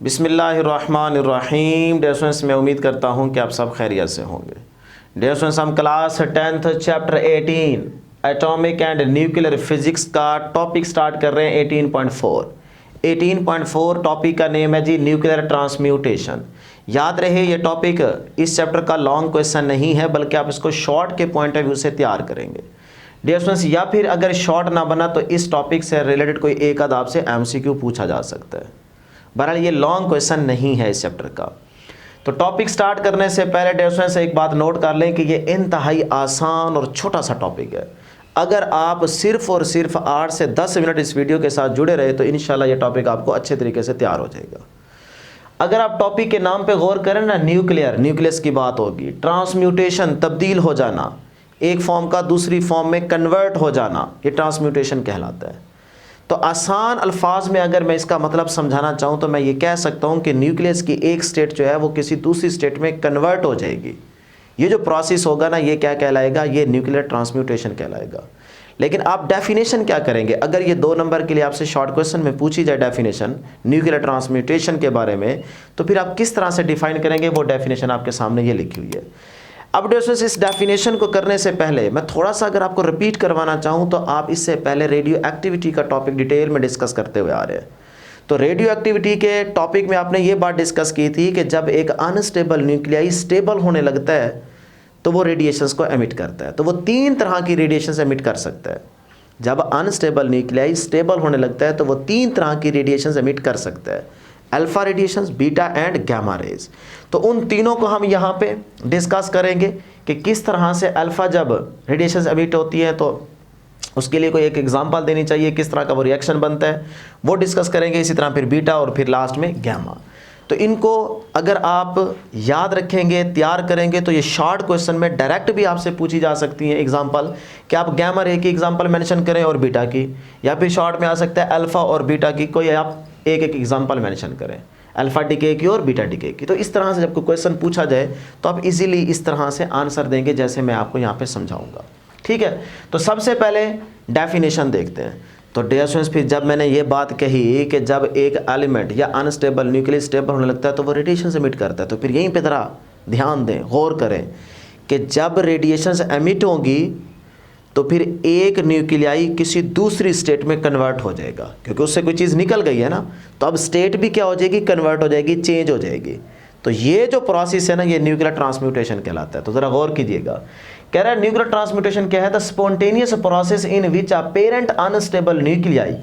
बिस्मिल्लाहिर्रहमानिर्रहीम। Dear students, मैं उम्मीद करता हूँ कि आप सब खैरियत से होंगे। डियर स्टूडेंट्स, हम class 10th chapter 18 atomic and nuclear physics का टॉपिक स्टार्ट कर रहे हैं 18.4 टॉपिक का नेम है जी न्यूक्लियर ट्रांसम्यूटेशन। याद रहे ये टॉपिक इस चैप्टर का लॉन्ग क्वेश्चन नहीं है, बल्कि आप इसको शॉर्ट के पॉइंट ऑफ व्यू से तैयार करेंगे डियर स्टूडेंट्स। या फिर अगर शॉर्ट ना बना तो इस टॉपिक से रिलेटेड कोई एक आध आपसे MCQ पूछा जा सकता है। बहरहाल ये लॉन्ग क्वेश्चन नहीं है इस चैप्टर का। तो टॉपिक स्टार्ट करने से पहले डियर स्टूडेंट्स एक बात नोट कर लें कि ये इंतहाई आसान और छोटा सा टॉपिक है। अगर आप सिर्फ और सिर्फ 8 से 10 मिनट इस वीडियो के साथ जुड़े रहे तो इंशाल्लाह ये टॉपिक आपको अच्छे तरीके से तैयार हो जाएगा। अगर आप टॉपिक के नाम पे गौर करें ना, न्यूक्लियस की बात होगी, ट्रांसम्यूटेशन तब्दील हो जाना, एक फॉर्म का दूसरी फॉर्म में कन्वर्ट हो जाना, ये ट्रांसम्यूटेशन कहलाता है। तो आसान अल्फाज में अगर मैं इसका मतलब समझाना चाहूँ तो मैं ये कह सकता हूँ कि न्यूक्लियस की एक स्टेट जो है वो किसी दूसरी स्टेट में कन्वर्ट हो जाएगी। ये जो प्रोसेस होगा ना, ये क्या कहलाएगा? ये न्यूक्लियर ट्रांसम्यूटेशन कहलाएगा। लेकिन आप डेफिनेशन क्या करेंगे? अगर ये 2 नंबर के लिए आपसे शॉर्ट क्वेश्चन में पूछी जाए डेफिनेशन न्यूक्लियर ट्रांसम्यूटेशन के बारे में, तो फिर आप किस तरह से डिफाइन करेंगे? वो डेफिनेशन आपके सामने ये लिखी हुई है। अब दोस्तों इस डेफिनेशन को करने से पहले मैं थोड़ा सा अगर आपको रिपीट करवाना चाहूँ तो आप इससे पहले रेडियो एक्टिविटी का टॉपिक डिटेल में डिस्कस करते हुए आ रहे हैं। तो रेडियो एक्टिविटी के टॉपिक में आपने ये बात डिस्कस की थी कि जब एक अनस्टेबल न्यूक्लियाई स्टेबल होने लगता है तो वो रेडिएशंस को एमिट करता है। तो वो 3 तरह की रेडिएशंस एमिट कर सकता है। जब अनस्टेबल न्यूक्लियाई स्टेबल होने लगता है तो वो 3 तरह की रेडिएशंस एमिट कर सकता है, alpha radiations, beta and gamma rays. तो उन तीनों को हम यहाँ पे डिस्कस करेंगे कि किस तरह से अल्फा जब रेडिएशंस एमिट होती है तो उसके लिए कोई एक एग्जांपल देनी चाहिए, किस तरह का वो रिएक्शन बनता है वो डिस्कस करेंगे। इसी तरह फिर बीटा और फिर लास्ट में गामा। तो इनको अगर आप याद रखेंगे, तैयार करेंगे तो ये शॉर्ट क्वेश्चन में डायरेक्ट भी आपसे पूछी जा सकती है एग्जांपल कि आप गामा रे की एग्जांपल मेंशन करें और बीटा की, या फिर शॉर्ट में आ सकता है अल्फा और बीटा की कोई आप एक एग्जांपल मेंशन करें, अल्फा डीके की और बीटा डीके की। तो इस तरह से जब कोई क्वेश्चन पूछा जाए तो आप इजीली इस तरह से आंसर देंगे जैसे मैं आपको यहाँ पे समझाऊंगा। ठीक है, तो सबसे पहले डेफिनेशन देखते हैं। तो डियर स्टूडेंट्स, फिर जब मैंने ये बात कही कि जब एक एलिमेंट या अनस्टेबल न्यूक्लियस स्टेबल होने लगता है तो वो रेडिएशन एमिट करता है, तो फिर यहीं पे ज़रा ध्यान दें, गौर करें कि जब रेडिएशंस एमिट होंगी तो फिर एक न्यूक्लियाई किसी दूसरी स्टेट में कन्वर्ट हो जाएगा, क्योंकि उससे कोई चीज़ निकल गई है ना। तो अब स्टेट भी क्या हो जाएगी? कन्वर्ट हो जाएगी, चेंज हो जाएगी। तो ये जो प्रोसेस है ना, ये न्यूक्लियर ट्रांसम्यूटेशन कहलाता है। तो ज़रा गौर कीजिएगा, कह रहा है न्यूक्लियर ट्रांसम्यूटेशन क्या है? The spontaneous process in which a parent unstable nuclei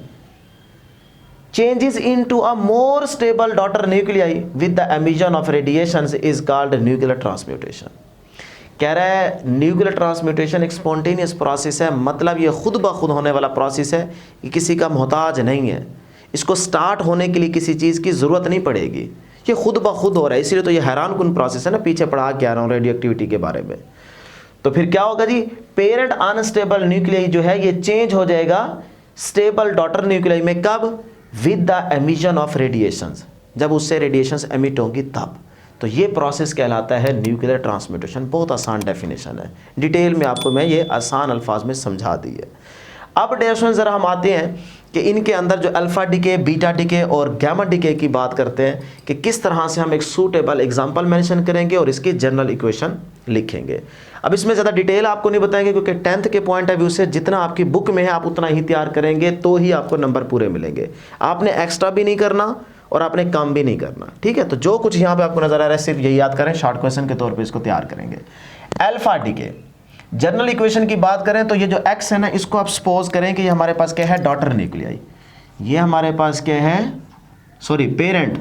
changes into a more stable daughter nuclei with the emission of radiations is called nuclear transmutation। कह रहा है न्यूक्लियर ट्रांसम्यूटेशन एक स्पॉन्टेनियस प्रोसेस है, मतलब ये खुद ब खुद होने वाला प्रोसेस है, ये किसी का मोहताज नहीं है। इसको स्टार्ट होने के लिए किसी चीज़ की ज़रूरत नहीं पड़ेगी, ये खुद ब खुद हो रहा है। इसीलिए तो ये हैरान कुन प्रोसेस है ना, पीछे पढ़ा के आ रहा हूँ रेडियो एक्टिविटी के बारे में। तो फिर क्या होगा जी? पेरेंट अनस्टेबल न्यूक्लियाई जो है ये चेंज हो जाएगा स्टेबल डॉटर न्यूक्लियाई में। कब? With the emission of radiations, जब उससे रेडिएशंस एमिट होंगी तब। तो ये प्रोसेस कहलाता है न्यूक्लियर ट्रांसम्यूटेशन। बहुत आसान डेफिनेशन है, डिटेल में आपको मैं ये आसान अल्फाज में समझा दी है। अब डेफिनेशन ज़रा हम आते हैं कि इनके अंदर जो अल्फ़ा डीके, बीटा डीके और गामा डीके की बात करते हैं कि किस तरह से हम एक सूटेबल एग्जांपल मेंशन करेंगे और इसकी जनरल इक्वेशन लिखेंगे। अब इसमें ज़्यादा डिटेल आपको नहीं बताएंगे, क्योंकि 10th के पॉइंट ऑफ व्यू से जितना आपकी बुक में है आप उतना ही तैयार करेंगे तो ही आपको नंबर पूरे मिलेंगे। आपने एक्स्ट्रा भी नहीं करना और आपने कम भी नहीं करना। ठीक है, तो जो कुछ यहाँ पे आपको नजर आ रहा है सिर्फ यही याद करें, शॉर्ट क्वेश्चन के तौर पे इसको तैयार करेंगे। अल्फा डीके जनरल इक्वेशन की बात करें तो ये जो एक्स है ना, इसको आप सपोज करें कि ये हमारे पास क्या है? Daughter nuclei. ये हमारे पास क्या है? Sorry, parent.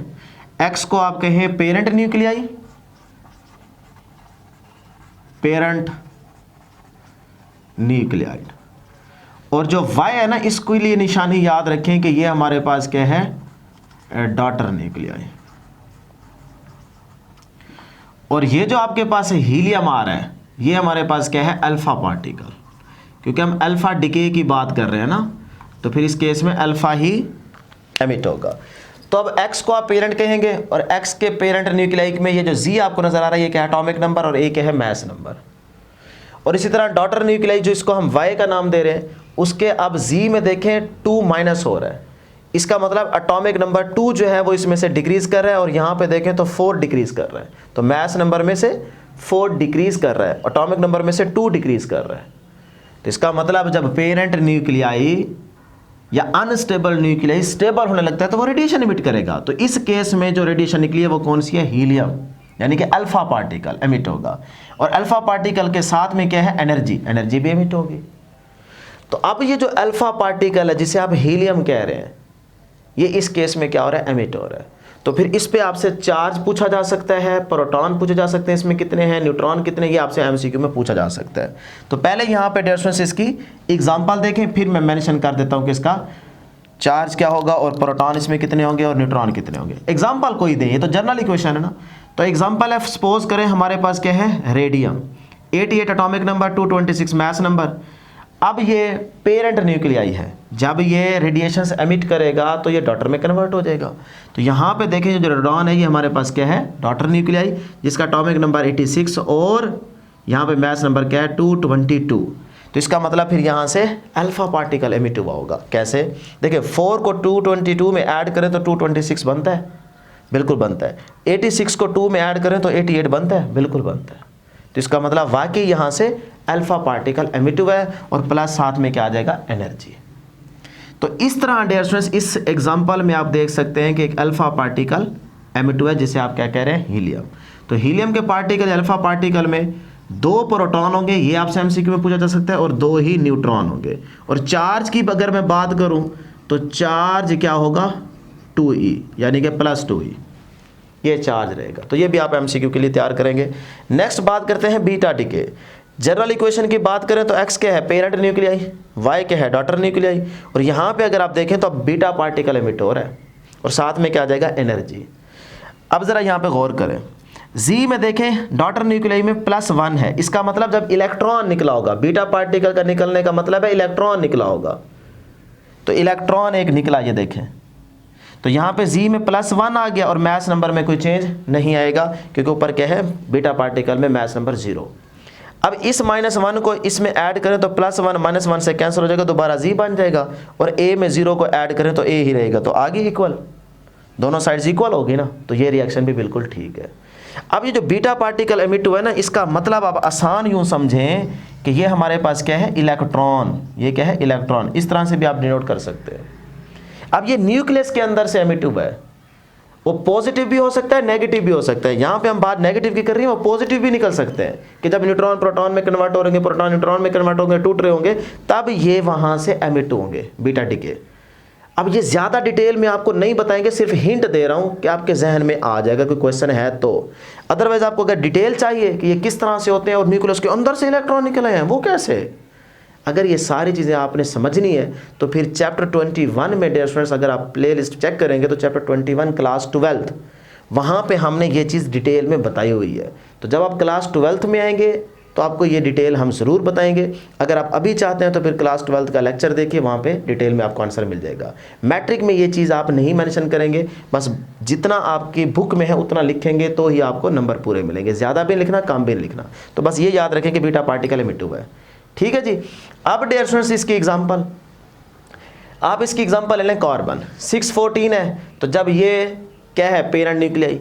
एक्स को आप कहें पेरेंट न्यूक्लियाई, पेरेंट न्यूक्लियाइड। और जो वाई है ना, इसके लिए निशानी याद रखें कि ये हमारे पास क्या है? Daughter nuclei. और ये जो आपके पास हीलियम आ रहा है, ये हमारे पास क्या है? अल्फा पार्टिकल, क्योंकि हम अल्फा डिके की बात कर रहे हैं ना, तो फिर इस केस में अल्फा ही एमिट होगा। तो अब एक्स को आप पेरेंट कहेंगे और एक्स के पेरेंट न्यूक्लियाई में ये जो जी आपको नजर आ रहा है, ये क्या है? एटॉमिक नंबर, और एक है मैस नंबर। और इसी तरह डॉटर न्यूक्लियाई जो इसको हम वाई का नाम दे रहे हैं, उसके अब जी में देखें 2 माइनस हो रहा है, इसका मतलब एटॉमिक नंबर 2 जो है वो इसमें से डिक्रीज कर रहा है, और यहाँ पे देखें तो 4 डिक्रीज कर रहा है। तो मास नंबर में से 4 डिक्रीज कर रहा है, एटॉमिक नंबर में से 2 डिक्रीज कर रहा है। तो इसका मतलब जब पेरेंट न्यूक्लियाई या अनस्टेबल न्यूक्लियाई स्टेबल होने लगता है तो वो रेडिएशन इमिट करेगा। तो इस केस में जो रेडिएशन निकली है वो कौन सी है? हीलियम, यानी कि अल्फा पार्टिकल एमिट होगा। और अल्फा पार्टिकल के साथ में क्या है? एनर्जी, एनर्जी भी एमिट होगी। तो अब ये जो अल्फा पार्टिकल है जिसे आप हीलियम कह रहे हैं, ये इस केस में क्या हो रहा है? एमिट हो रहा है। तो फिर इस पे आपसे चार्ज पूछा जा सकता है, प्रोटॉन पूछे जा सकते हैं, इसमें कितने हैं, न्यूट्रॉन कितने, ये आपसे एमसीक्यू में पूछा जा सकता है। तो पहले यहाँ पे डियर स्टूडेंट्स इसकी एग्जांपल देखें, फिर मैं मेंशन कर देता हूँ कि इसका चार्ज क्या होगा और प्रोटॉन इसमें कितने होंगे और न्यूट्रॉन कितने होंगे। एग्जाम्पल कोई दें, ये तो जनरल इक्वेशन है ना। तो एग्जाम्पल है, सपोज करें हमारे पास क्या है? Radium 88 atomic number, 226 mass number. अब ये पेरेंट न्यूक्लियाई है, जब ये रेडिएशंस एमिट करेगा तो ये डॉटर में कन्वर्ट हो जाएगा। तो यहाँ पे देखें जो रेडॉन है ये हमारे पास क्या है? डॉटर न्यूक्लियाई, जिसका एटॉमिक नंबर 86 और यहाँ पे मास नंबर क्या है? 222। तो इसका मतलब फिर यहाँ से अल्फा पार्टिकल एमिट हुआ होगा। कैसे? देखिए 4 को 222 में ऐड करें तो 226 बनता है, बिल्कुल बनता है। 86 को 2 में ऐड करें तो 88 बनता है, बिल्कुल बनता है। तो इसका मतलब वाकई यहाँ से अल्फा पार्टिकल एमिट हुआ है, और प्लस साथ में क्या आ जाएगा? एनर्जी। तो इस तरह डियर स्टूडेंट्स इस एग्जांपल में आप देख सकते हैं कि एक अल्फा पार्टिकल एमिट हुआ है जिसे आप क्या कह रहे हैं? हीलियम। तो हीलियम के पार्टिकल अल्फा पार्टिकल में 2 प्रोटॉन होंगे, ये आपसे एमसीक्यू में पूछा जा सकता है, और 2 ही न्यूट्रॉन होंगे। और चार्ज की अगर मैं बात करूं तो चार्ज क्या होगा? 2e, यानी कि प्लस 2e, ये चार्ज रहेगा। तो ये भी आप एमसीक्यू के लिए तैयार करेंगे। नेक्स्ट बात करते हैं बीटा डिके। जनरल इक्वेशन की बात करें तो x क्या है? पेरेंट न्यूक्लियाई, y क्या है? Daughter nuclei. और यहाँ पे अगर आप देखें तो अब बीटा पार्टिकल एमिट हो रहा है, और साथ में क्या आ जाएगा? एनर्जी। अब ज़रा यहाँ पे गौर करें, Z में देखें डॉटर न्यूक्लियाई में +1 है, इसका मतलब जब इलेक्ट्रॉन निकला होगा, बीटा पार्टिकल का निकलने का मतलब है इलेक्ट्रॉन निकला होगा। तो इलेक्ट्रॉन एक निकला, ये देखें। तो यहाँ पे Z में +1 आ गया, और मास नंबर में कोई चेंज नहीं आएगा, क्योंकि ऊपर क्या है? बीटा पार्टिकल में मास नंबर 0। अब इस -1 को इसमें ऐड करें तो +1 -1 से कैंसिल हो जाएगा, दोबारा Z बन जाएगा। और A में 0 को ऐड करें तो A ही रहेगा, तो आगे इक्वल, दोनों साइड्स इक्वल होगी ना। तो ये रिएक्शन भी बिल्कुल ठीक है। अब ये जो बीटा पार्टिकल एमिट हुआ है ना, इसका मतलब आप आसान यूँ समझें कि ये हमारे पास क्या है? इलेक्ट्रॉन। ये क्या है? इलेक्ट्रॉन। इस तरह से भी आप डिनोट कर सकते हैं। अब ये न्यूक्लियस के अंदर से एमिट हुआ है, वो पॉजिटिव भी हो सकता है, नेगेटिव भी हो सकता है। यहाँ पे हम बात नेगेटिव की कर रहे हैं, वो पॉजिटिव भी निकल सकते हैं कि जब न्यूट्रॉन प्रोटॉन में कन्वर्ट होंगे, प्रोटॉन न्यूट्रॉन में कन्वर्ट होंगे, टूट रहे होंगे, तब ये वहाँ से एमिट होंगे बीटा डिके। अब ये ज़्यादा डिटेल में आपको नहीं बताएंगे, सिर्फ हिंट दे रहा हूँ कि आपके जहन में आ जाएगा, कोई क्वेश्चन है तो। अदरवाइज आपको अगर डिटेल चाहिए कि ये किस तरह से होते हैं और न्यूक्लियस के अंदर से इलेक्ट्रॉन निकले हैं वो कैसे, अगर ये सारी चीज़ें आपने समझनी है तो फिर चैप्टर 21 में डियर स्टूडेंट्स अगर आप प्ले लिस्ट चेक करेंगे तो चैप्टर 21 क्लास 12 वहाँ पे हमने ये चीज़ डिटेल में बताई हुई है। तो जब आप क्लास 12 में आएंगे तो आपको ये डिटेल हम ज़रूर बताएंगे। अगर आप अभी चाहते हैं तो फिर क्लास 12 का लेक्चर देखिए, वहाँ पे डिटेल में आपको आंसर मिल जाएगा। मैट्रिक में ये चीज़ आप नहीं मेंशन करेंगे, बस जितना आपकी बुक में है उतना लिखेंगे तो ही आपको नंबर पूरे मिलेंगे, ज़्यादा भी लिखना कम भी लिखना। तो बस ये याद रखें कि बीटा पार्टिकल एमिट हुआ है, ठीक है जी। अब डियर स्टूडेंट्स इसकी एग्जांपल, आप इसकी एग्जांपल ले लें कार्बन 614 है, तो जब ये क्या है पेरेंट न्यूक्लियाई,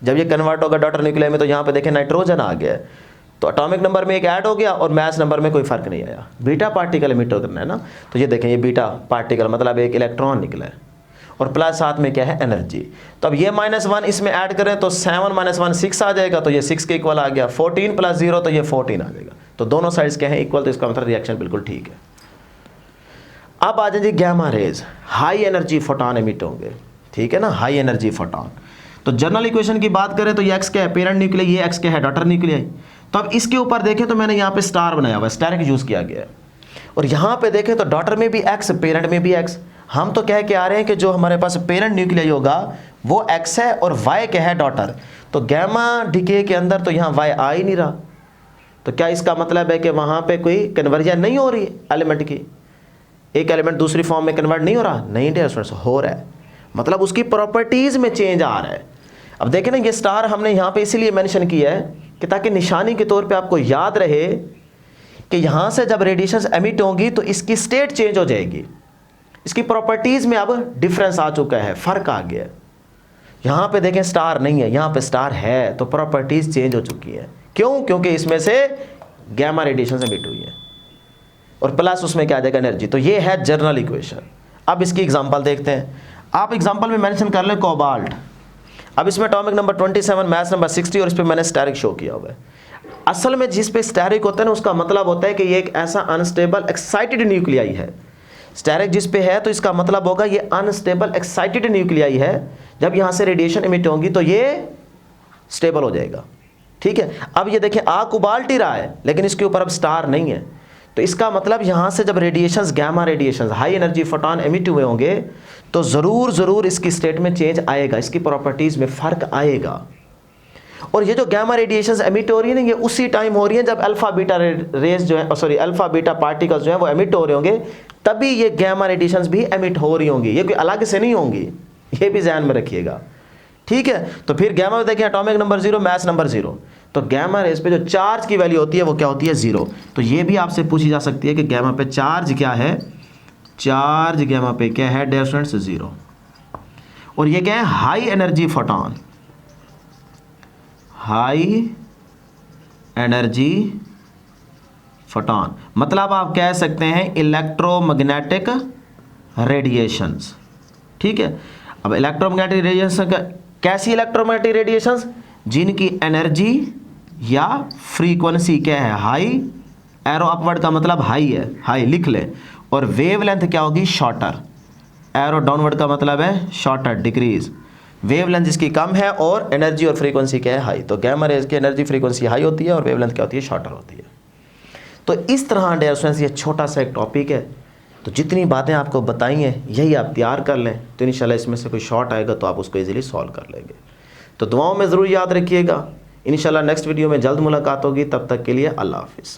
जब ये कन्वर्ट होगा डॉटर न्यूक्लियाई में तो यहाँ पे देखें नाइट्रोजन आ गया है, तो एटॉमिक नंबर में एक ऐड हो गया और मास नंबर में कोई फर्क नहीं आया। बीटा पार्टिकल एमिट करना है ना, तो ये देखें ये बीटा पार्टिकल मतलब एक इलेक्ट्रॉन निकला है और प्लस साथ में क्या है एनर्जी। तो अब ये -1 इसमें ऐड करें तो 7 - 1 6 आ जाएगा, तो ये 6 के इक्वल आ गया। 14 + 0 तो ये 14 आ जाएगा, तो दोनों साइड्स क्या है इक्वल, तो इसका मतलब रिएक्शन बिल्कुल ठीक है। अब आ जाए जी gamma rays, high energy photon emit होंगे, ठीक है ना, हाई एनर्जी फोटॉन। तो जनरल इक्वेशन की बात करें तो ये एक्स क्या है पेरेंट न्यूक्लियाई, ये एक्स क्या है डॉटर न्यूक्लियाई। तो अब इसके ऊपर देखें तो मैंने यहाँ पे स्टार बनाया हुआ है, स्टेरिक यूज किया गया है। और यहाँ पे देखें तो डॉटर में भी एक्स पेरेंट में भी एक्स। हम तो कह के आ रहे हैं कि जो हमारे पास पेरेंट न्यूक्लियाई होगा वो एक्स है और वाई क्या है डॉटर। तो गैमा डिके के अंदर तो यहाँ वाई आ ही नहीं रहा, तो क्या इसका मतलब है कि वहाँ पे कोई कन्वर्जन नहीं हो रही है एलिमेंट की, एक एलिमेंट दूसरी फॉर्म में कन्वर्ट नहीं हो रहा? नहीं डियर स्टूडेंट्स, हो रहा है, मतलब उसकी प्रॉपर्टीज़ में चेंज आ रहा है। अब देखें ना ये स्टार हमने यहाँ पे इसीलिए मेंशन किया है कि ताकि निशानी के तौर पे आपको याद रहे कि यहाँ से जब रेडिएशंस एमिट होंगी तो इसकी स्टेट चेंज हो जाएगी, इसकी प्रॉपर्टीज़ में अब डिफरेंस आ चुका है, फ़र्क आ गया है। यहाँ पे देखें स्टार नहीं है, यहाँ पे स्टार है, तो प्रॉपर्टीज़ चेंज हो चुकी है। क्यों? क्योंकि इसमें से गैमा रेडिएशन से एमिट हुई है और प्लस उसमें क्या आ जाएगा, एनर्जी। तो ये है जनरल इक्वेशन। अब इसकी एग्जांपल देखते हैं। आप एग्जांपल में मेंशन कर लें कोबाल्ट। अब इसमें एटॉमिक नंबर 27, मास नंबर 60 और इस पर मैंने स्टेरिक शो किया हुआ है। असल में जिस पे स्टेरिक होता है ना, उसका मतलब होता है कि ये एक ऐसा अनस्टेबल एक्साइटेड न्यूक्लियाई है। स्टेरिक जिस पे है तो इसका मतलब होगा ये अनस्टेबल एक्साइटेड न्यूक्लियाई है। जब यहाँ से रेडिएशन इमिट होंगी तो ये स्टेबल हो जाएगा। ठीक है, अब ये देखें आ कोबाल्ट ही रहा है लेकिन इसके ऊपर अब स्टार नहीं है, तो इसका मतलब यहाँ से जब radiations, gamma radiations, high energy photon emit हुए होंगे तो ज़रूर इसकी स्टेट में चेंज आएगा, इसकी प्रॉपर्टीज़ में फ़र्क आएगा। और ये जो गैमा रेडिएशंस एमिट हो रही है ना, ये उसी टाइम हो रही है जब अल्फ़ा बीटा रेज जो है, सॉरी अल्फ़ा बीटा पार्टिकल्स जो है वो एमिट हो रहे होंगे, तभी ये गैमा रेडिएशंस भी एमिट हो रही होंगी, ये कोई अलग से नहीं होंगी, ये भी ध्यान में रखिएगा। ठीक है, तो फिर गैमा में देखिए एटॉमिक नंबर 0, मास नंबर 0, तो गैमा रेस पे जो चार्ज की वैल्यू होती है वो क्या होती है, 0। तो ये भी आपसे पूछी जा सकती है कि गैमा पे चार्ज क्या है, चार्ज गैमा पे क्या है डियर स्टूडेंट्स, 0। और ये क्या है, high energy photon, high energy photon, मतलब आप कह सकते हैं इलेक्ट्रोमैग्नेटिक रेडिएशंस। ठीक है, अब इलेक्ट्रोमैग्नेटिक रेडिएशन का कैसी इलेक्ट्रोमैग्नेटिक रेडिएशंस, जिनकी एनर्जी या फ्रीक्वेंसी क्या है, हाई, एरो अपवर्ड का मतलब हाई है, हाई लिख ले, और वेवलेंथ क्या होगी, शॉर्टर, एरो डाउनवर्ड का मतलब है शॉर्टर, डिक्रीज, वेवलेंथ जिसकी कम है और एनर्जी और फ्रीक्वेंसी क्या है, हाई। तो गैमा रेज की एनर्जी फ्रीक्वेंसी हाई होती है और वेवलेंथ क्या होती है, शॉर्टर होती है। तो इस तरह डियर स्टूडेंट्स ये छोटा सा एक टॉपिक है, तो जितनी बातें आपको बताई हैं यही आप तैयार कर लें, तो इंशाल्लाह इसमें से कोई शॉर्ट आएगा तो आप उसको इजीली सॉल्व कर लेंगे। तो दुआओं में ज़रूर याद रखिएगा। इंशाल्लाह नेक्स्ट वीडियो में जल्द मुलाकात होगी, तब तक के लिए अल्लाह हाफिज़।